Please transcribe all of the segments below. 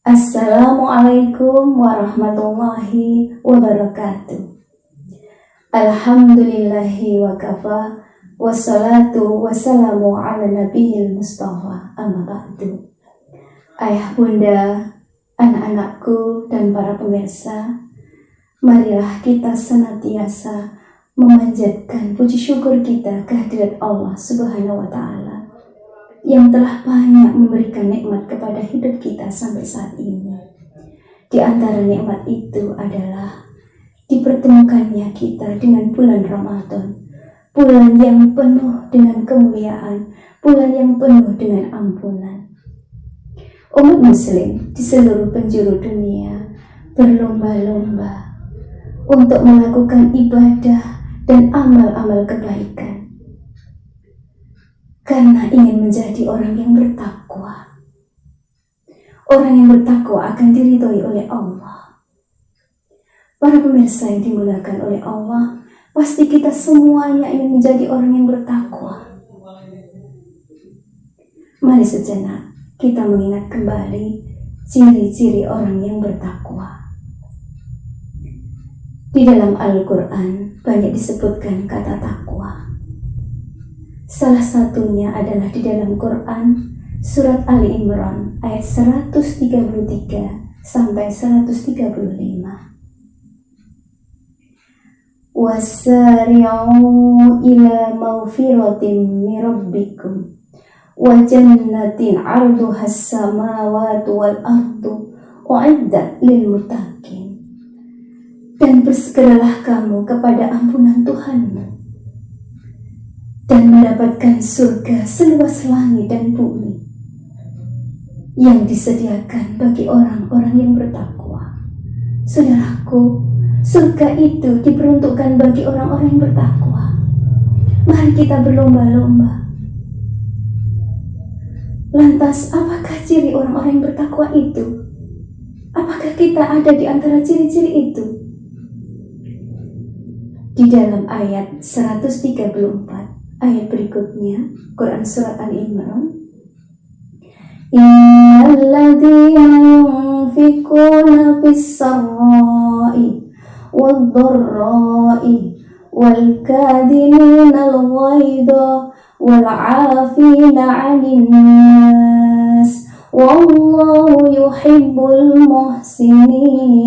Assalamualaikum warahmatullahi wabarakatuh. Alhamdulillahi wa kafa, wassalatu wassalamu ala nabiyil mustafa, amma ba'du. Ayah bunda, anak-anakku dan para pemirsa, marilah kita senantiasa memanjatkan puji syukur kita kehadirat Allah Subhanahu wa ta'ala yang telah banyak memberikan nikmat kepada hidup kita sampai saat ini. Di antara nikmat itu adalah dipertemukannya kita dengan bulan Ramadan, bulan yang penuh dengan kemuliaan, bulan yang penuh dengan ampunan. Umat muslim di seluruh penjuru dunia berlomba-lomba untuk melakukan ibadah dan amal-amal kebaikan, karena ingin menjadi orang yang bertakwa. Orang yang bertakwa akan diridhoi oleh Allah. Para pemirsa yang dimuliakan oleh Allah, pasti kita semuanya ingin menjadi orang yang bertakwa. Mari sejenak kita mengingat kembali ciri-ciri orang yang bertakwa. Di dalam Al-Quran banyak disebutkan kata takwa. Salah satunya adalah di dalam Quran surat Ali Imran ayat 133 sampai 135. Wasari'u ila maghfiratin min rabbikum wa jannatin 'arduha as-samawati wal ardu u'iddat lil muttaqin. Dan bersegeralah kamu kepada ampunan Tuhanmu dan mendapatkan surga seluas langit dan bumi yang disediakan bagi orang-orang yang bertakwa. Saudaraku, surga itu diperuntukkan bagi orang-orang yang bertakwa. Mari kita berlomba-lomba. Lantas, apakah ciri orang-orang yang bertakwa itu? Apakah kita ada di antara ciri-ciri itu? Di dalam ayat 134 ayat berikutnya, Quran surat Ali Imran, innal ladzina yunfikuna fis sarra'i wad dharra'i wal kadhimina al ghaidha wal 'afina 'anil nas wallahu yuhibbul muhsinin.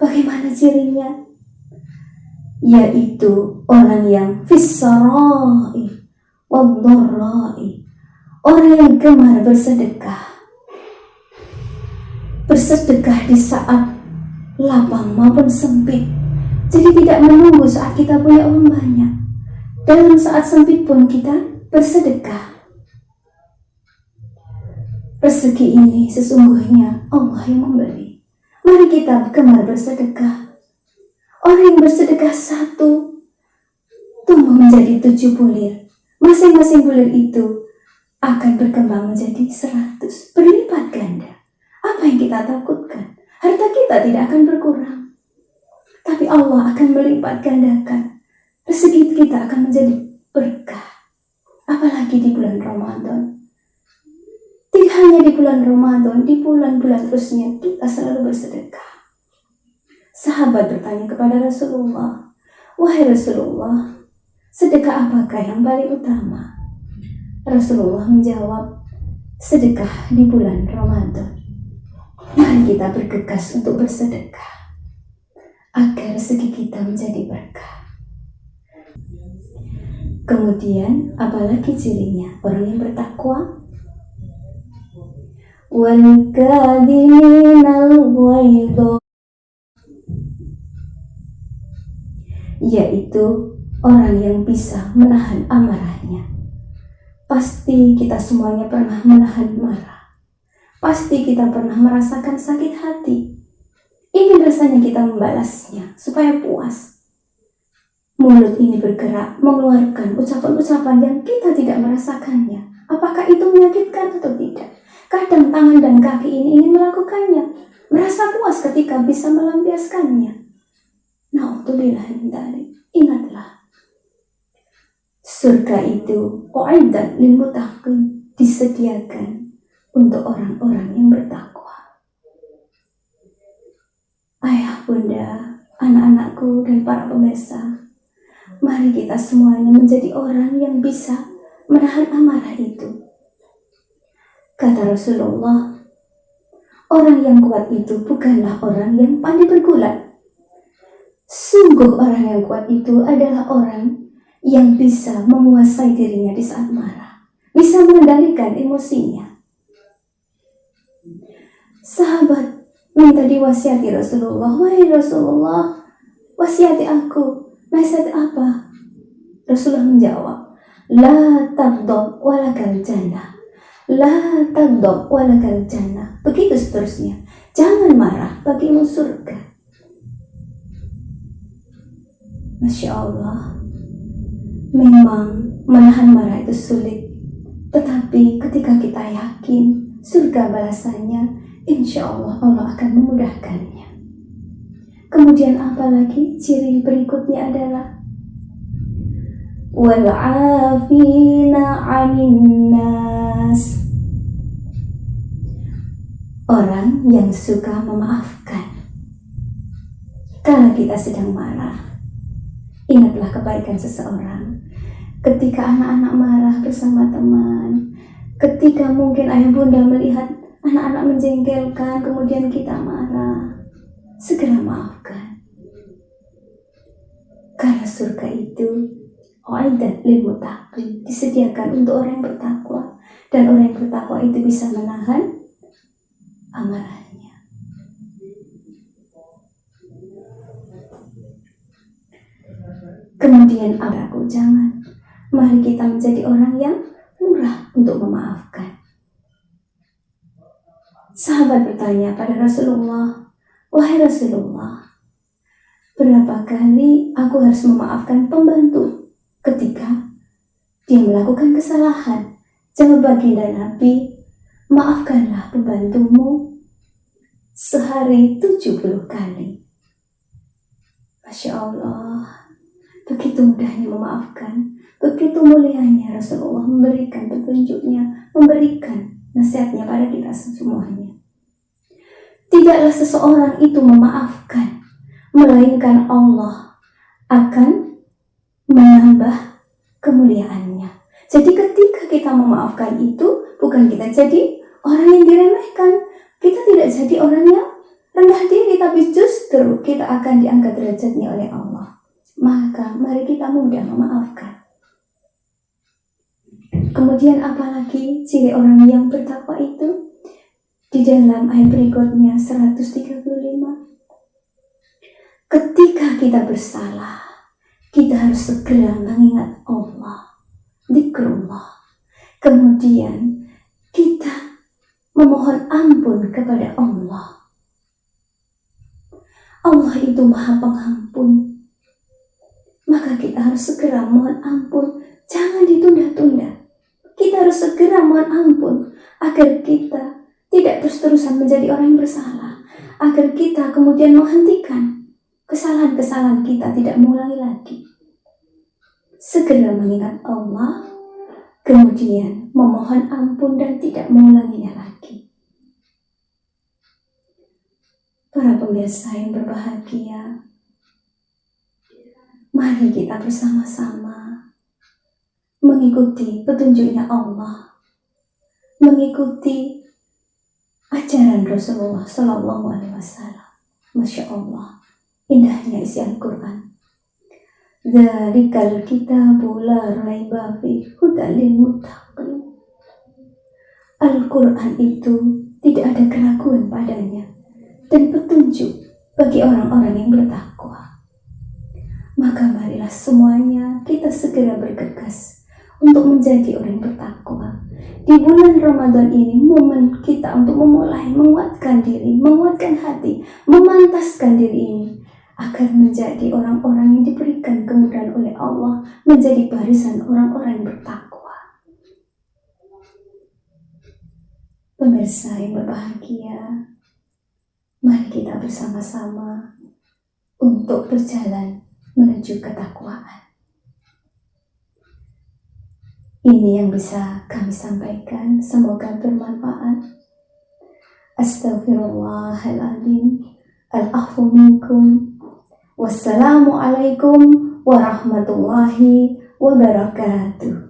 Bagaimana cirinya? Yaitu orang yang fis-sarai wad-dharrai, orang yang gemar bersedekah. Bersedekah di saat lapang maupun sempit. Jadi tidak menunggu saat kita punya uang banyak. Dalam saat sempit pun kita bersedekah. Rezeki ini sesungguhnya Allah yang memberi. Mari kita gemar bersedekah. Orang yang bersedekah satu tumbuh menjadi 7 bulir. Masing-masing bulir itu akan berkembang menjadi 100, berlipat ganda. Apa yang kita takutkan? Harta kita tidak akan berkurang, tapi Allah akan melipat gandakan. Rezeki kita akan menjadi berkah. Apalagi di bulan Ramadan. Tidak hanya di bulan Ramadan, di bulan-bulan terusnya kita selalu bersedekah. Sahabat bertanya kepada Rasulullah, wahai Rasulullah, sedekah apakah yang paling utama? Rasulullah menjawab, sedekah di bulan Ramadan. Mari kita bergegas untuk bersedekah agar rezeki kita menjadi berkah. Kemudian apalagi cirinya orang yang bertakwa? Wal kadhiminal ghaidha, yaitu orang yang bisa menahan amarahnya. Pasti kita semuanya pernah menahan marah. Pasti kita pernah merasakan sakit hati. Ingin rasanya kita membalasnya supaya puas. Mulut ini bergerak mengeluarkan ucapan-ucapan yang kita tidak merasakannya. Apakah itu menyakitkan atau tidak? Kadang tangan dan kaki ini ingin melakukannya, merasa puas ketika bisa melampiaskannya. Na'udzubillah min dzalik. Ingatlah, surga itu u'iddat lil muttaqin, disediakan untuk orang-orang yang bertakwa. Ayah, bunda, anak-anakku, dan para pemirsa, mari kita semuanya menjadi orang yang bisa menahan amarah itu. Kata Rasulullah, orang yang kuat itu bukanlah orang yang pandai bergulat. Sungguh orang yang kuat itu adalah orang yang bisa menguasai dirinya di saat marah, bisa mengendalikan emosinya. Sahabat minta diwasiati Rasulullah, wahai Rasulullah, wasiati aku, nasihat apa? Rasulullah menjawab, la taghdab walakal jannah, la taghdab walakal jannah. Begitu seterusnya, jangan marah, bagimu surga. Masya Allah, memang menahan marah itu sulit, tetapi ketika kita yakin surga balasannya, insya Allah Allah akan memudahkannya. Kemudian apalagi ciri berikutnya adalah wal'afina 'anil nas, orang yang suka memaafkan. Kalau kita sedang marah, ingatlah kebaikan seseorang. Ketika anak-anak marah bersama teman, ketika mungkin ayah bunda melihat anak-anak menjengkelkan, kemudian kita marah, segera maafkan. Karena surga itu u'iddat lil muttaqin, disediakan untuk orang yang bertakwa, dan orang yang bertakwa itu bisa menahan amarahnya. Kemudian aku jangan, mari kita menjadi orang yang murah untuk memaafkan. Sahabat bertanya pada Rasulullah, wahai Rasulullah, berapa kali aku harus memaafkan pembantu ketika dia melakukan kesalahan? Jawab baginda Nabi, maafkanlah pembantumu sehari 70 kali. Masya Allah, begitu mudahnya memaafkan, begitu mulianya Rasulullah memberikan petunjuknya, memberikan nasihatnya pada kita semuanya. Tidaklah seseorang itu memaafkan, melainkan Allah akan menambah kemuliaannya. Jadi ketika kita memaafkan itu, bukan kita jadi orang yang diremehkan, kita tidak jadi orang yang rendah diri, tapi justru kita akan diangkat derajatnya oleh Allah. Maka mari kita mudah memaafkan. Kemudian apalagi ciri orang yang bertakwa itu? Di dalam ayat berikutnya 135. Ketika kita bersalah, kita harus segera mengingat Allah, zikrullah. Kemudian kita memohon ampun kepada Allah. Allah itu Maha Pengampun. Maka kita harus segera mohon ampun, jangan ditunda-tunda. Kita harus segera mohon ampun agar kita tidak terus-terusan menjadi orang yang bersalah, agar kita kemudian menghentikan kesalahan-kesalahan kita tidak mengulangi lagi. Segera mengingat Allah, kemudian memohon ampun dan tidak mengulanginya lagi. Para pemirsa yang berbahagia, mari kita bersama-sama mengikuti petunjuknya Allah, mengikuti ajaran Rasulullah Sallallahu Alaihi Wasallam. Masya Allah, indahnya isi Al-Quran. Dzalikal kitabu la raiba fihi hudal lil muttaqin. Al-Quran itu tidak ada keraguan padanya dan petunjuk bagi orang-orang yang bertakwa. Maka marilah semuanya kita segera bergegas untuk menjadi orang yang bertakwa. Di bulan Ramadan ini momen kita untuk memulai menguatkan diri, menguatkan hati, memantaskan diri ini agar menjadi orang-orang yang diberikan kemudahan oleh Allah, menjadi barisan orang-orang yang bertakwa. Pemirsa yang berbahagia, mari kita bersama-sama untuk berjalan menuju ketakwaan. Ini yang bisa kami sampaikan, semoga bermanfaat. Astaghfirullahaladzim. Al-afu minkum. Wassalamualaikum warahmatullahi wabarakatuh.